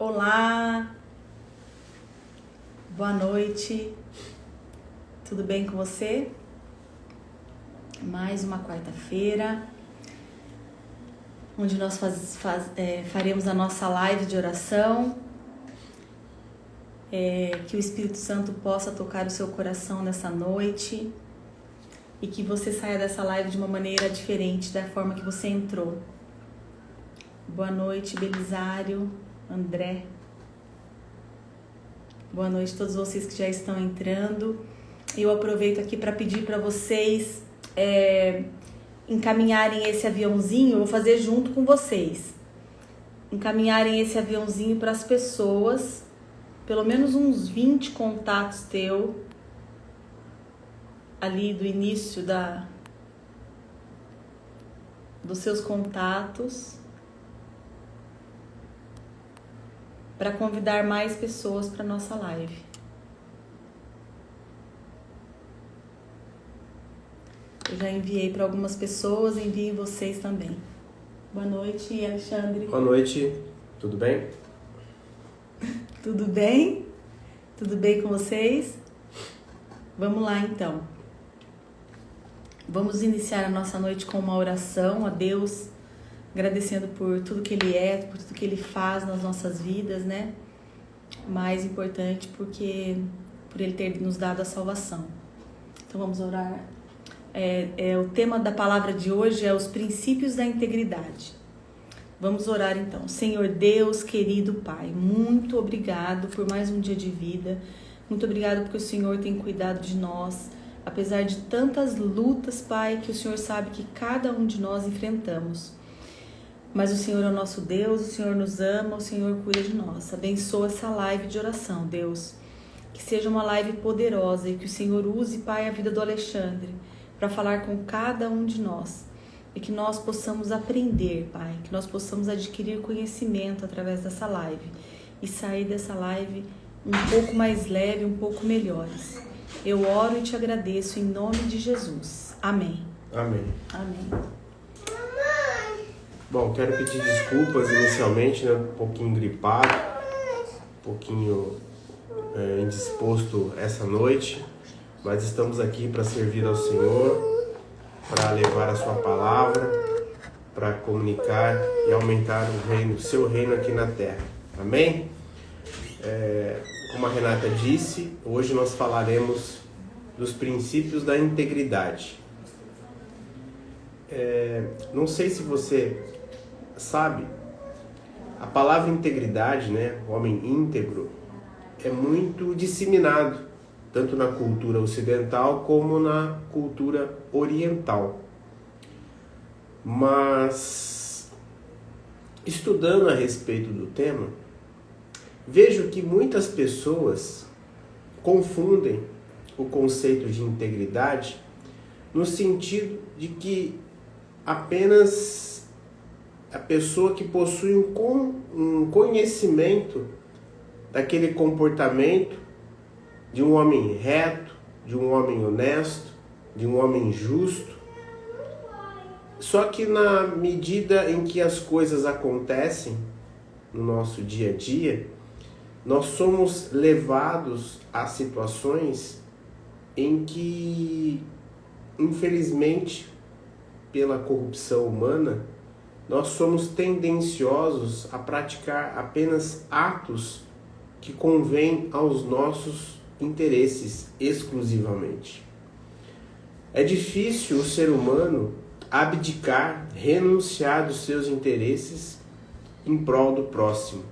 Olá, boa noite, tudo bem com você? Mais uma quarta-feira, onde nós faremos a nossa live de oração, que o Espírito Santo possa tocar o seu coração nessa noite e que você saia dessa live de uma maneira diferente da forma que você entrou. Boa noite, Belisário, André. Boa noite a todos vocês que já estão entrando. Eu aproveito aqui para pedir para vocês encaminharem esse aviãozinho. Eu vou fazer junto com vocês. Encaminharem esse aviãozinho para as pessoas, pelo menos uns 20 contatos teu ali do início dos seus contatos, para convidar mais pessoas para nossa live. Eu já enviei para algumas pessoas, enviem vocês também. Boa noite, Alexandre. Boa noite, tudo bem? Tudo bem? Tudo bem com vocês? Vamos lá então. Vamos iniciar a nossa noite com uma oração a Deus, agradecendo por tudo que Ele é, por tudo que Ele faz nas nossas vidas, né? Mais importante por Ele ter nos dado a salvação. Então vamos orar. O tema da palavra de hoje é os princípios da integridade. Vamos orar então. Senhor Deus, querido Pai, muito obrigado por mais um dia de vida. Muito obrigado porque o Senhor tem cuidado de nós, apesar de tantas lutas, Pai, que o Senhor sabe que cada um de nós enfrentamos. Mas o Senhor é o nosso Deus, o Senhor nos ama, o Senhor cuida de nós. Abençoa essa live de oração, Deus. Que seja uma live poderosa e que o Senhor use, Pai, a vida do Alexandre para falar com cada um de nós. E que nós possamos aprender, Pai, que nós possamos adquirir conhecimento através dessa live. E sair dessa live um pouco mais leve, um pouco melhores. Eu oro e te agradeço em nome de Jesus. Amém. Amém. Amém. Bom, quero pedir desculpas inicialmente, né? Um pouquinho gripado, um pouquinho indisposto essa noite, mas estamos aqui para servir ao Senhor, para levar a sua palavra, para comunicar e aumentar o seu reino aqui na terra. Amém? Como a Renata disse, hoje nós falaremos dos princípios da integridade. Não sei se você sabe, a palavra integridade, né, o homem íntegro, é muito disseminado, tanto na cultura ocidental como na cultura oriental. Mas, estudando a respeito do tema, vejo que muitas pessoas confundem o conceito de integridade no sentido de que apenas a pessoa que possui um conhecimento daquele comportamento de um homem reto, de um homem honesto, de um homem justo. Só que na medida em que as coisas acontecem no nosso dia a dia, nós somos levados a situações em que, infelizmente, pela corrupção humana, nós somos tendenciosos a praticar apenas atos que convêm aos nossos interesses exclusivamente. É difícil o ser humano abdicar, renunciar dos seus interesses em prol do próximo,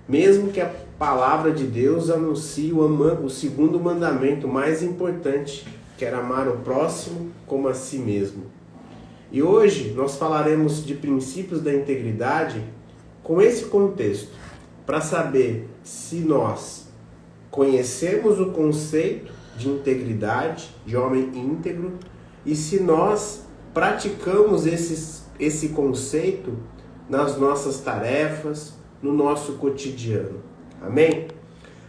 mesmo que a palavra de Deus anuncie o segundo mandamento mais importante, que era amar o próximo como a si mesmo. E hoje nós falaremos de princípios da integridade com esse contexto, para saber se nós conhecemos o conceito de integridade, de homem íntegro, e se nós praticamos esse conceito nas nossas tarefas, no nosso cotidiano. Amém?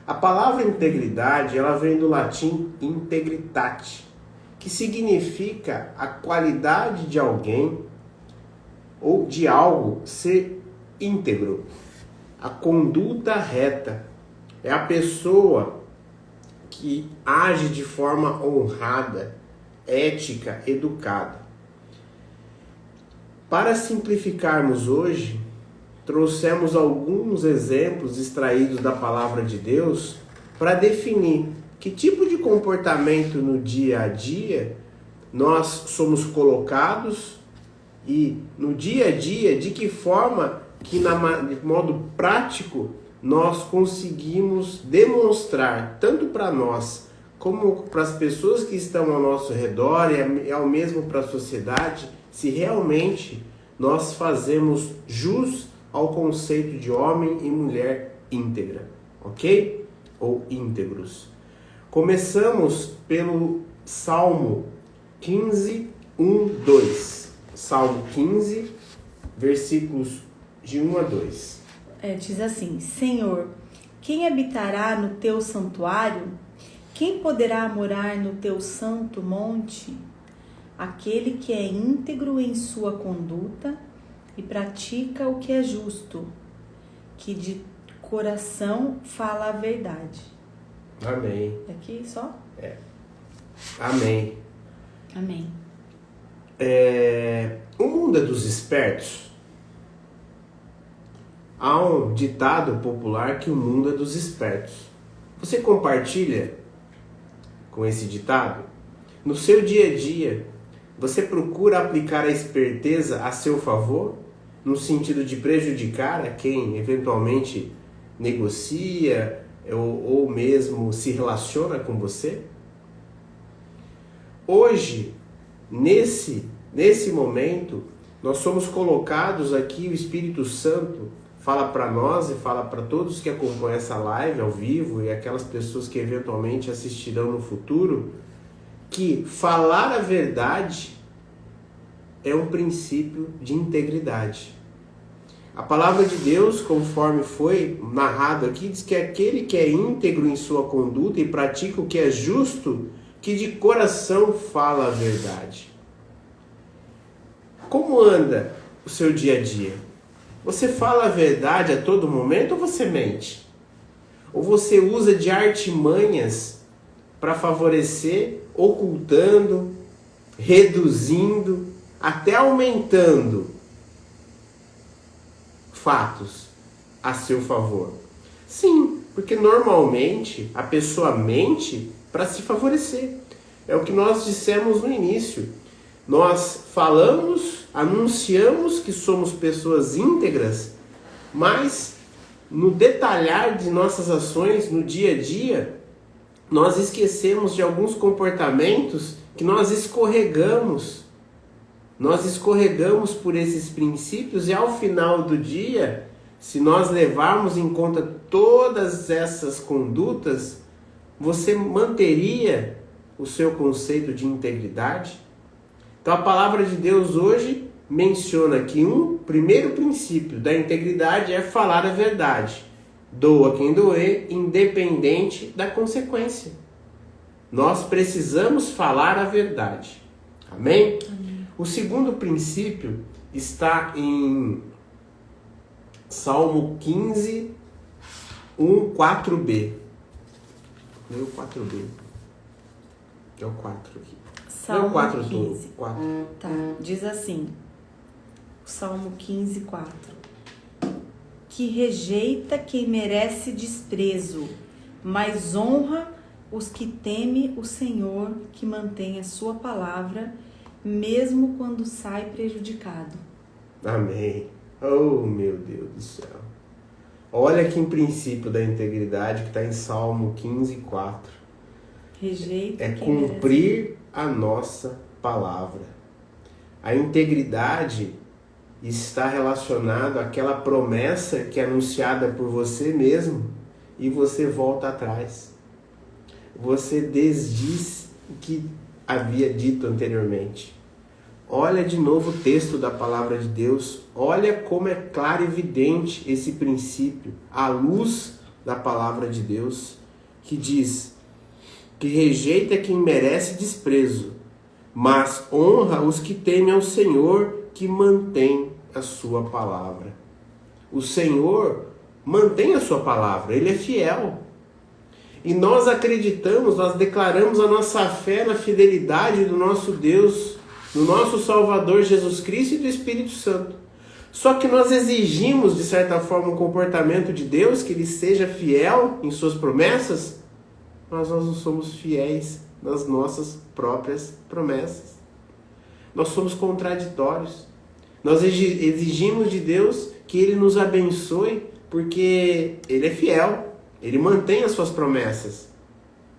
A palavra integridade, ela vem do latim integritate, que significa a qualidade de alguém ou de algo ser íntegro. a conduta reta. É a pessoa que age de forma honrada, ética, educada. Para simplificarmos hoje, trouxemos alguns exemplos extraídos da palavra de Deus para definir que tipo de comportamento no dia a dia nós somos colocados e no dia a dia de que forma que de modo prático nós conseguimos demonstrar tanto para nós como para as pessoas que estão ao nosso redor e ao mesmo para a sociedade, se realmente nós fazemos jus ao conceito de homem e mulher íntegra, ok? Ou íntegros. Começamos pelo Salmo 15, 1, 2. Salmo 15, versículos de 1 a 2. Diz assim: Senhor, quem habitará no teu santuário? Quem poderá morar no teu santo monte? Aquele que é íntegro em sua conduta e pratica o que é justo, que de coração fala a verdade. Amém. Aqui só? Amém. Amém. O mundo é dos espertos. Há um ditado popular que o mundo é dos espertos. Você compartilha com esse ditado? No seu dia a dia, você procura aplicar a esperteza a seu favor, no sentido de prejudicar a quem eventualmente negocia ou mesmo se relaciona com você? Hoje, nesse momento, nós somos colocados aqui, o Espírito Santo fala para nós e fala para todos que acompanham essa live ao vivo e aquelas pessoas que eventualmente assistirão no futuro, que falar a verdade é um princípio de integridade. A palavra de Deus, conforme foi narrado aqui, diz que aquele que é íntegro em sua conduta e pratica o que é justo, que de coração fala a verdade. Como anda o seu dia a dia? Você fala a verdade a todo momento ou você mente? Ou você usa de artimanhas para favorecer, ocultando, reduzindo, até aumentando fatos a seu favor? Sim, porque normalmente a pessoa mente para se favorecer. É o que nós dissemos no início. Nós falamos, anunciamos que somos pessoas íntegras, mas no detalhar de nossas ações no dia a dia, nós esquecemos de alguns comportamentos que nós escorregamos. Nós escorregamos por esses princípios e ao final do dia, se nós levarmos em conta todas essas condutas, você manteria o seu conceito de integridade? Então a palavra de Deus hoje menciona que um primeiro princípio da integridade é falar a verdade. Doa quem doer, independente da consequência. Nós precisamos falar a verdade. Amém? Amém. O segundo princípio está em Salmo 15, 1, 4b. Lê o 4b. É o 4 aqui. Salmo 4 15. 4. Tá, diz assim, Salmo 15, 4. Que rejeita quem merece desprezo, mas honra os que temem o Senhor, que mantém a sua palavra, mesmo quando sai prejudicado. Amém. Oh, meu Deus do céu. Olha aqui em princípio da integridade que está em Salmo 15, 4. Rejeita É quem cumprir merece. a nossa palavra. A integridade está relacionada àquela promessa que é anunciada por você mesmo e você volta atrás. Você desdiz o que havia dito anteriormente. Olha de novo o texto da palavra de Deus. Olha como é claro e evidente esse princípio à luz da palavra de Deus, que diz que rejeita quem merece desprezo, mas honra os que temem ao Senhor, que mantém a sua palavra. O Senhor mantém a sua palavra, ele é fiel. E nós acreditamos, nós declaramos a nossa fé na fidelidade do nosso Deus, do nosso Salvador Jesus Cristo e do Espírito Santo. Só que nós exigimos, de certa forma, um comportamento de Deus, que ele seja fiel em suas promessas, mas nós não somos fiéis nas nossas próprias promessas. Nós somos contraditórios. Nós exigimos de Deus que ele nos abençoe, porque ele é fiel, ele mantém as suas promessas.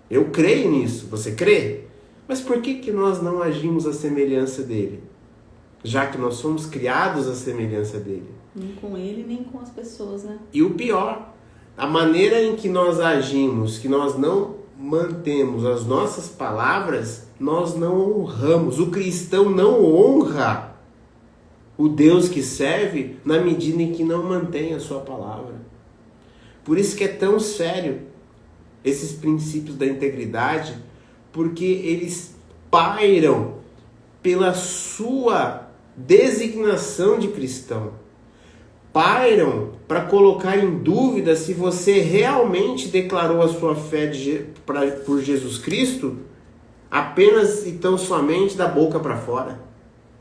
Eu creio nisso, você crê? Mas por que nós não agimos à semelhança dele? Já que nós somos criados à semelhança dele. Nem com ele, nem com as pessoas, né? E o pior, a maneira em que nós agimos, que nós não mantemos as nossas palavras, nós não honramos. O cristão não honra o Deus que serve na medida em que não mantém a sua palavra. Por isso que é tão sério esses princípios da integridade, porque eles pairam pela sua designação de cristão. Pairam para colocar em dúvida se você realmente declarou a sua fé por Jesus Cristo apenas e tão somente da boca para fora.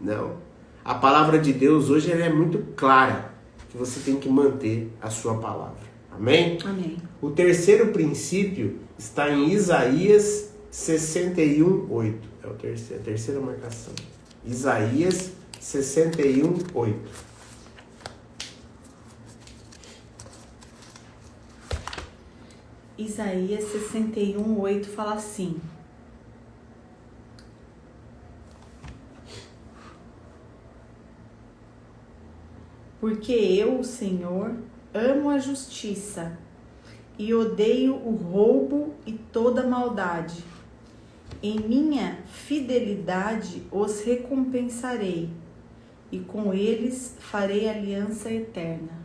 Não. A palavra de Deus hoje ela é muito clara, que você tem que manter a sua palavra. Amém? Amém. O terceiro princípio está em Isaías 61:8. É a terceira marcação. Isaías 61:8. Isaías 61:8 fala assim: porque eu, o Senhor, amo a justiça e odeio o roubo e toda maldade. Em minha fidelidade os recompensarei e com eles farei aliança eterna.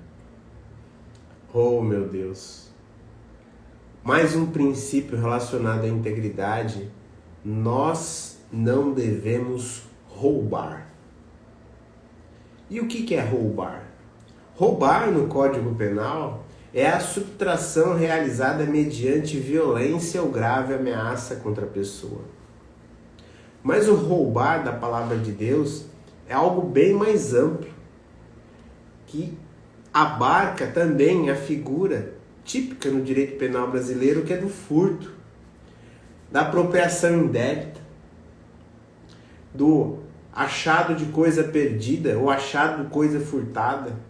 Oh, meu Deus! Mais um princípio relacionado à integridade: nós não devemos roubar. E o que é roubar? Roubar no Código Penal é a subtração realizada mediante violência ou grave ameaça contra a pessoa. Mas o roubar da palavra de Deus é algo bem mais amplo, que abarca também a figura típica no direito penal brasileiro, que é do furto, da apropriação indébita, do achado de coisa perdida ou achado de coisa furtada.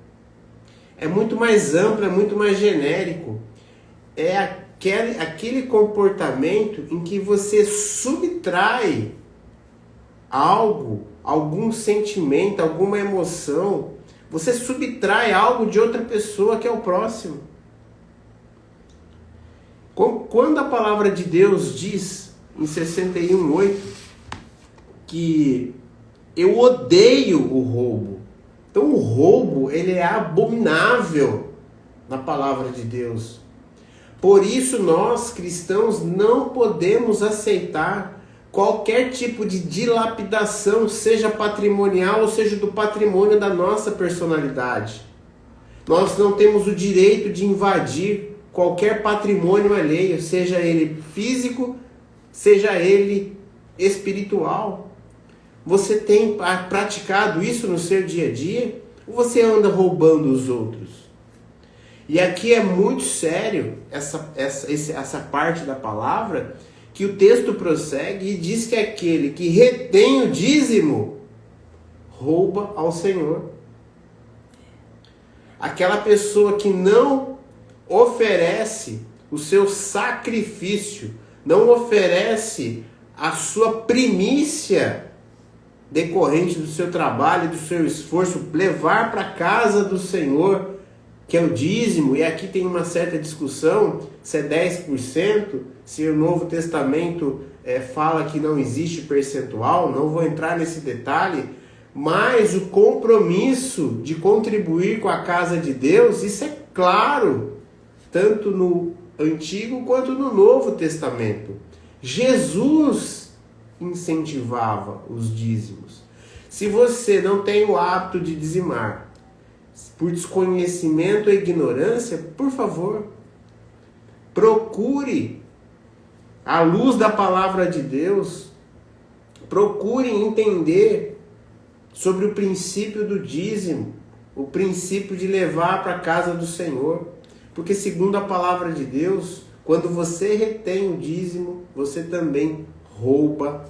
É muito mais amplo, é muito mais genérico. É aquele comportamento em que você subtrai algo, algum sentimento, alguma emoção. Você subtrai algo de outra pessoa que é o próximo. Quando a palavra de Deus diz em 61:8 que eu odeio o roubo. Então o roubo ele é abominável na palavra de Deus. Por isso nós cristãos não podemos aceitar qualquer tipo de dilapidação, seja patrimonial ou seja do patrimônio da nossa personalidade. Nós não temos o direito de invadir qualquer patrimônio alheio, seja ele físico, seja ele espiritual. Você tem praticado isso no seu dia a dia? Ou você anda roubando os outros? E aqui é muito sério essa parte da palavra, que o texto prossegue e diz que aquele que retém o dízimo rouba ao Senhor. Aquela pessoa que não oferece o seu sacrifício, não oferece a sua primícia decorrente do seu trabalho, do seu esforço, levar para a casa do Senhor, que é o dízimo, e aqui tem uma certa discussão, se é 10%, se o Novo Testamento fala que não existe percentual, não vou entrar nesse detalhe, mas o compromisso de contribuir com a casa de Deus, isso é claro, tanto no Antigo quanto no Novo Testamento. Jesus incentivava os dízimos. Se você não tem o hábito de dizimar, por desconhecimento ou ignorância, por favor, procure a luz da palavra de Deus, procure entender sobre o princípio do dízimo, o princípio de levar para a casa do Senhor. Porque segundo a palavra de Deus, quando você retém o dízimo, você também rouba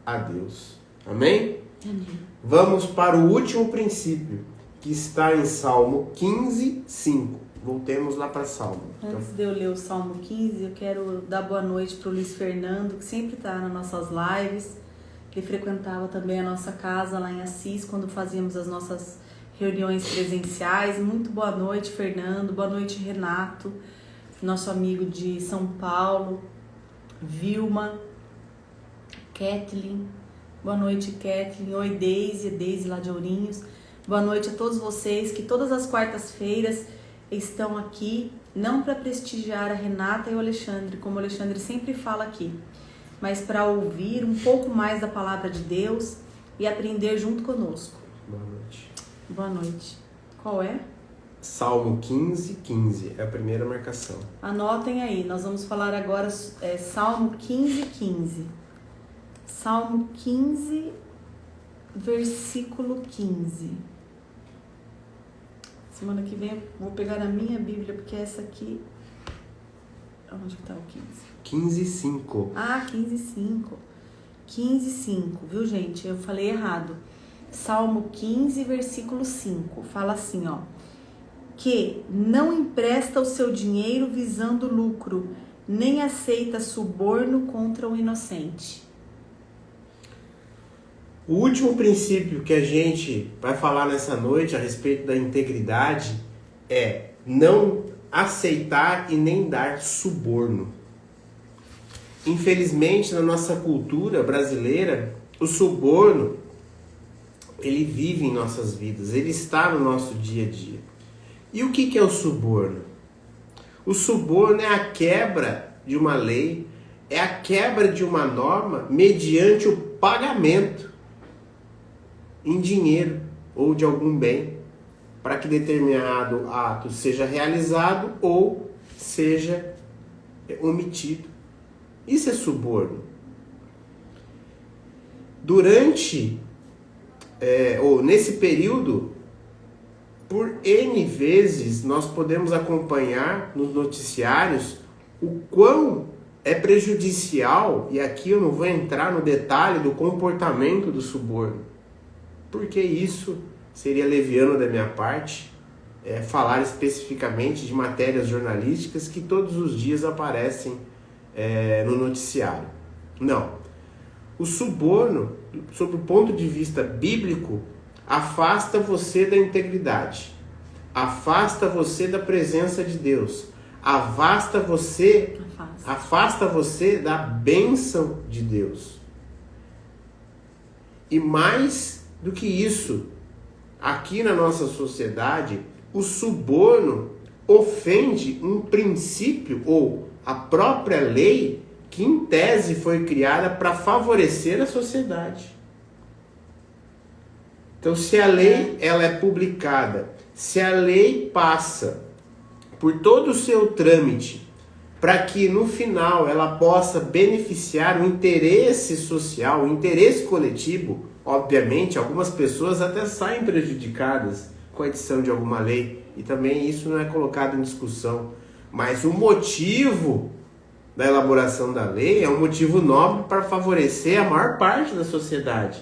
a Deus. Amém? Amém. Vamos para o último princípio, que está em Salmo 15, 5. Voltemos lá para Salmo. Antes de eu ler o Salmo 15, eu quero dar boa noite para o Luiz Fernando, que sempre está nas nossas lives. Ele frequentava também a nossa casa lá em Assis, quando fazíamos as nossas reuniões presenciais. Muito boa noite, Fernando. Boa noite, Renato, nosso amigo de São Paulo. Vilma, Kathleen. Boa noite, Kathleen. Oi, Deise lá de Ourinhos. Boa noite a todos vocês que todas as quartas-feiras estão aqui, não para prestigiar a Renata e o Alexandre, como o Alexandre sempre fala aqui, mas para ouvir um pouco mais da palavra de Deus e aprender junto conosco. Boa noite. Boa noite. Qual é? Salmo 15, 15. É a primeira marcação. Anotem aí, nós vamos falar agora Salmo 15, 15. Salmo 15, versículo 15. Semana que vem eu vou pegar a minha Bíblia, porque essa aqui... Onde está o 15? 15, 5. Ah, 15, 5. 15, 5, viu, gente? Eu falei errado. Salmo 15, versículo 5. Fala assim, ó. Que não empresta o seu dinheiro visando lucro, nem aceita suborno contra o inocente. O último princípio que a gente vai falar nessa noite a respeito da integridade é não aceitar e nem dar suborno. Infelizmente, na nossa cultura brasileira, o suborno, ele vive em nossas vidas, ele está no nosso dia a dia. E o que é o suborno? O suborno é a quebra de uma lei, é a quebra de uma norma mediante o pagamento em dinheiro ou de algum bem para que determinado ato seja realizado ou seja omitido. Isso é suborno. Durante ou nesse período, por N vezes nós podemos acompanhar nos noticiários o quão é prejudicial, e aqui eu não vou entrar no detalhe do comportamento do suborno, porque isso seria leviano da minha parte, falar especificamente de matérias jornalísticas que todos os dias aparecem no noticiário. Não. O suborno, sob o ponto de vista bíblico, afasta você da integridade, afasta você da presença de Deus, afasta você da bênção de Deus. E mais do que isso, aqui na nossa sociedade, o suborno ofende um princípio ou a própria lei que em tese foi criada para favorecer a sociedade. Então, se a lei ela é publicada, se a lei passa por todo o seu trâmite para que no final ela possa beneficiar o interesse social, o interesse coletivo, obviamente algumas pessoas até saem prejudicadas com a edição de alguma lei e também isso não é colocado em discussão, mas o motivo da elaboração da lei é um motivo nobre para favorecer a maior parte da sociedade.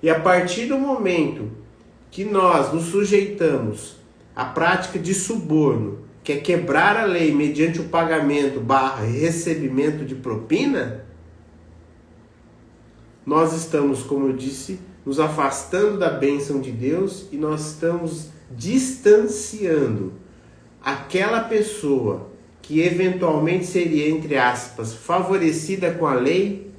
E a partir do momento que nós nos sujeitamos à prática de suborno, que é quebrar a lei mediante o pagamento / recebimento de propina, nós estamos, como eu disse, nos afastando da bênção de Deus e nós estamos distanciando aquela pessoa que eventualmente seria, entre aspas, favorecida com a lei,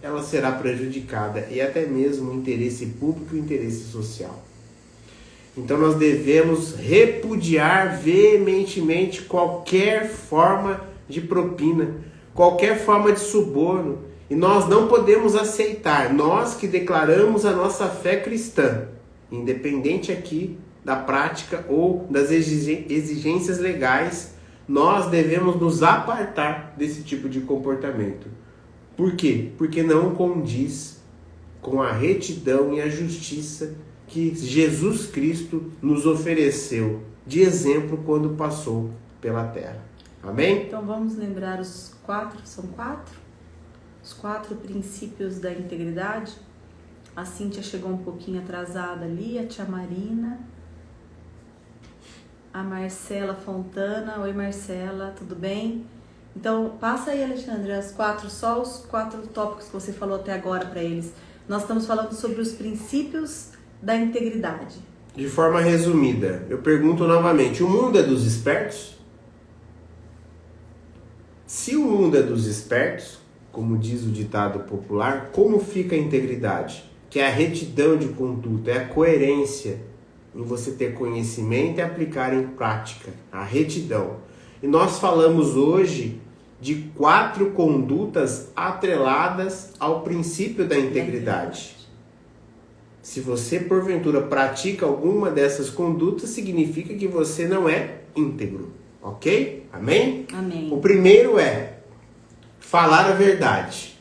ela será prejudicada, e até mesmo o interesse público e o interesse social. Então nós devemos repudiar veementemente qualquer forma de propina, qualquer forma de suborno, e nós não podemos aceitar, nós que declaramos a nossa fé cristã, independente aqui da prática ou das exigências legais, nós devemos nos apartar desse tipo de comportamento. Por quê? Porque não condiz com a retidão e a justiça que Jesus Cristo nos ofereceu de exemplo quando passou pela terra. Amém? Então vamos lembrar os 4, são 4? Os 4 princípios da integridade. A Cíntia chegou um pouquinho atrasada ali, a tia Marina, a Marcela Fontana. Oi Marcela, tudo bem? Então passa aí, Alexandre, só os 4 tópicos que você falou até agora para eles. Nós estamos falando sobre os princípios da integridade. De forma resumida, eu pergunto novamente, o mundo é dos espertos? Se o mundo é dos espertos, como diz o ditado popular, como fica a integridade? Que é a retidão de conduta, é a coerência em você ter conhecimento e aplicar em prática, a retidão. E nós falamos hoje de 4 condutas atreladas ao princípio da integridade. Se você, porventura, pratica alguma dessas condutas, significa que você não é íntegro. Ok? Amém? Amém. O primeiro é falar a verdade,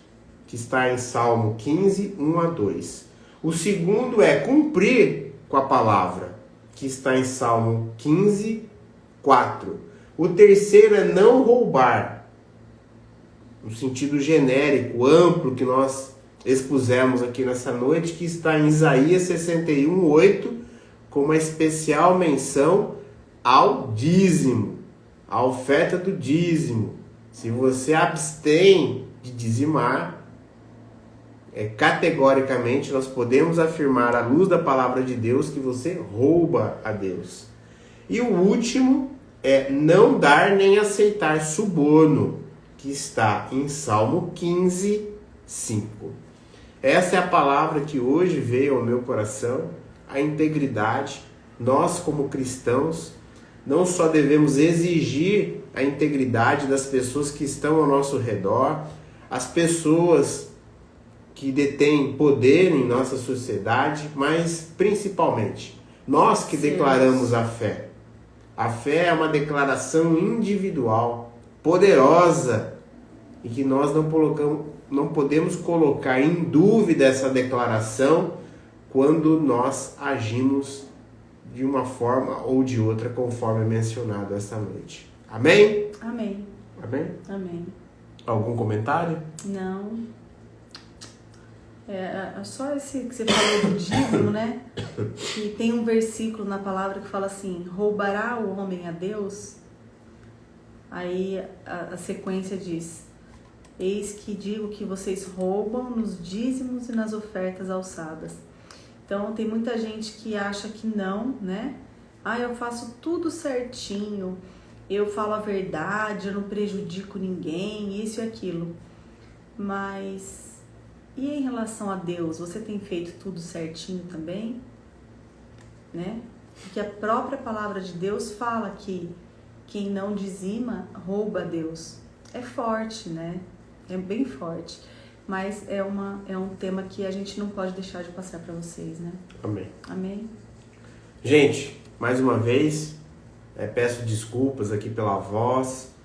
que está em Salmo 15, 1 a 2. O segundo é cumprir com a palavra, que está em Salmo 15, 4. O terceiro é não roubar, no sentido genérico, amplo, que nós expusemos aqui nessa noite, que está em Isaías 61, 8, com uma especial menção ao dízimo, a oferta do dízimo. Se você abstém de dizimar, categoricamente nós podemos afirmar à luz da palavra de Deus que você rouba a Deus. E o último é não dar nem aceitar suborno, que está em Salmo 15, 5. Essa é a palavra que hoje veio ao meu coração, a integridade. Nós, como cristãos, não só devemos exigir a integridade das pessoas que estão ao nosso redor, as pessoas que detêm poder em nossa sociedade, mas principalmente nós que declaramos a fé. A fé é uma declaração individual, poderosa, e que nós não podemos colocar em dúvida essa declaração quando nós agimos de uma forma ou de outra, conforme mencionado esta noite. Amém? Amém. Amém? Amém. Algum comentário? Não. Só esse que você falou do dízimo, né? Que tem um versículo na palavra que fala assim: roubará o homem a Deus? Aí a sequência diz: eis que digo que vocês roubam nos dízimos e nas ofertas alçadas. Então tem muita gente que acha que não, né? Eu faço tudo certinho, eu falo a verdade, eu não prejudico ninguém, isso e aquilo. Mas e em relação a Deus, você tem feito tudo certinho também? Né? Porque a própria palavra de Deus fala que quem não dizima rouba a Deus. É forte, né? É bem forte. Mas é um tema que a gente não pode deixar de passar para vocês, né? Amém. Amém? Gente, mais uma vez, peço desculpas aqui pela voz,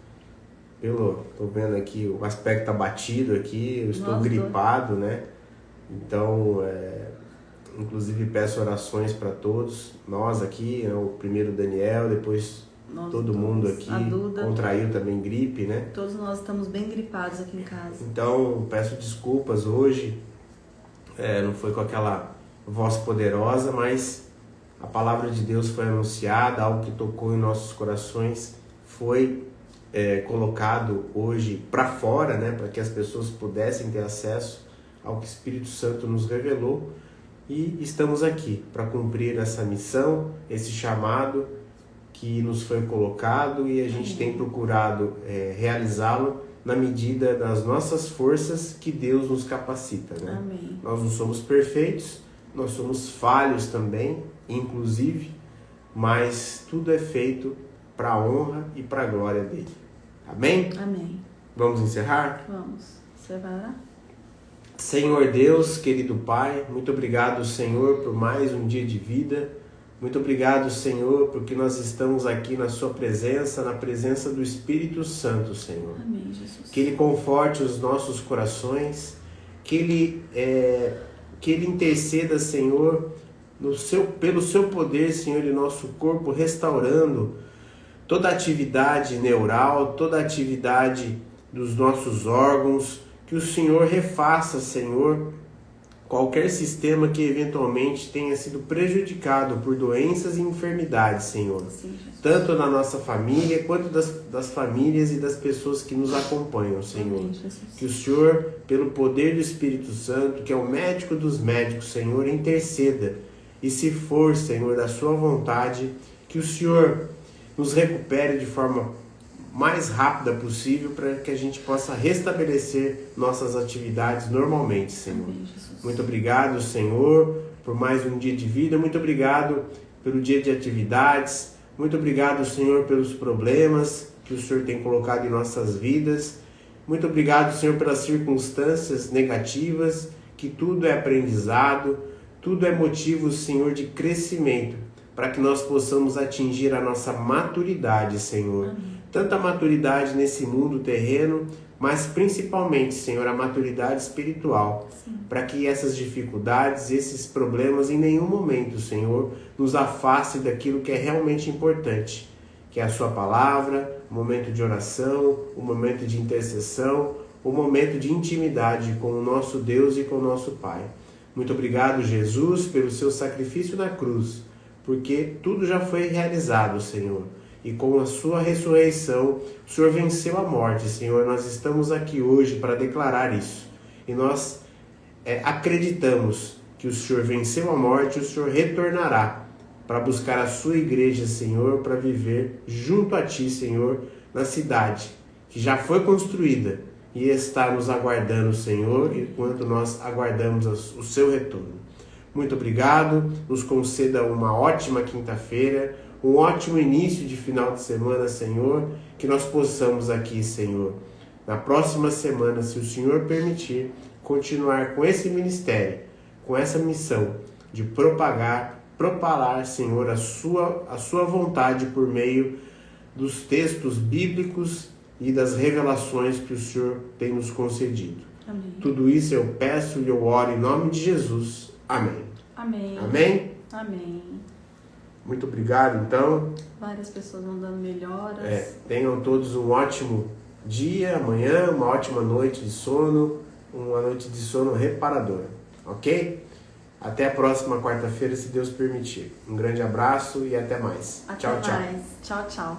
tô vendo aqui, o aspecto abatido aqui, eu estou gripado, né? Então, inclusive peço orações para todos, nós aqui, o primeiro Daniel, depois todo mundo aqui contraiu também gripe, né? Todos nós estamos bem gripados aqui em casa. Então, peço desculpas hoje, não foi com aquela voz poderosa, mas a palavra de Deus foi anunciada, algo que tocou em nossos corações, foi colocado hoje para fora, né? Para que as pessoas pudessem ter acesso ao que o Espírito Santo nos revelou, e estamos aqui para cumprir essa missão, esse chamado que nos foi colocado, e a gente tem procurado realizá-lo na medida das nossas forças que Deus nos capacita, né? Amém. Nós não somos perfeitos, nós somos falhos também, inclusive, mas tudo é feito para a honra e para a glória dele. Amém? Amém. Vamos encerrar? Vamos. Você vai lá? Senhor Deus, querido Pai, muito obrigado, Senhor, por mais um dia de vida. Muito obrigado, Senhor, porque nós estamos aqui na Sua presença, na presença do Espírito Santo, Senhor. Amém, Jesus. Que Ele conforte os nossos corações, que Ele interceda, Senhor, pelo Seu poder, Senhor, em nosso corpo, restaurando toda a atividade neural, toda a atividade dos nossos órgãos, que o Senhor refaça, Senhor, qualquer sistema que eventualmente tenha sido prejudicado por doenças e enfermidades, Senhor. Sim, tanto na nossa família, quanto das famílias e das pessoas que nos acompanham, Senhor. Amém, Jesus. Que o Senhor, pelo poder do Espírito Santo, que é o médico dos médicos, Senhor, interceda. E se for, Senhor, da sua vontade, que o Senhor nos recupere de forma mais rápida possível para que a gente possa restabelecer nossas atividades normalmente, Senhor. Amém, Jesus. Muito obrigado, Senhor, por mais um dia de vida. Muito obrigado pelo dia de atividades. Muito obrigado, Senhor, pelos problemas que o Senhor tem colocado em nossas vidas. Muito obrigado, Senhor, pelas circunstâncias negativas, que tudo é aprendizado, tudo é motivo, Senhor, de crescimento, para que nós possamos atingir a nossa maturidade, Senhor. Amém. Tanta maturidade nesse mundo terreno, mas principalmente, Senhor, a maturidade espiritual, para que essas dificuldades, esses problemas, em nenhum momento, Senhor, nos afaste daquilo que é realmente importante, que é a Sua palavra, o momento de oração, o momento de intercessão, o momento de intimidade com o nosso Deus e com o nosso Pai. Muito obrigado, Jesus, pelo Seu sacrifício na cruz, porque tudo já foi realizado, Senhor. E com a Sua ressurreição, o Senhor venceu a morte, Senhor. Nós estamos aqui hoje para declarar isso. E nós acreditamos que o Senhor venceu a morte e o Senhor retornará para buscar a Sua igreja, Senhor, para viver junto a Ti, Senhor, na cidade que já foi construída e está nos aguardando, Senhor, enquanto nós aguardamos o Seu retorno. Muito obrigado. Nos conceda uma ótima quinta-feira, um ótimo início de final de semana, Senhor, que nós possamos aqui, Senhor, na próxima semana, se o Senhor permitir, continuar com esse ministério, com essa missão de propalar, Senhor, a sua vontade por meio dos textos bíblicos e das revelações que o Senhor tem nos concedido. Amém. Tudo isso eu peço e eu oro em nome de Jesus. Amém. Amém. Amém? Amém. Muito obrigado, então. Várias pessoas vão dando melhoras. Tenham todos um ótimo dia, amanhã, uma ótima noite de sono, uma noite de sono reparadora, ok? Até a próxima quarta-feira, se Deus permitir. Um grande abraço e até mais. Até Tchau, tchau. mais. Tchau, tchau.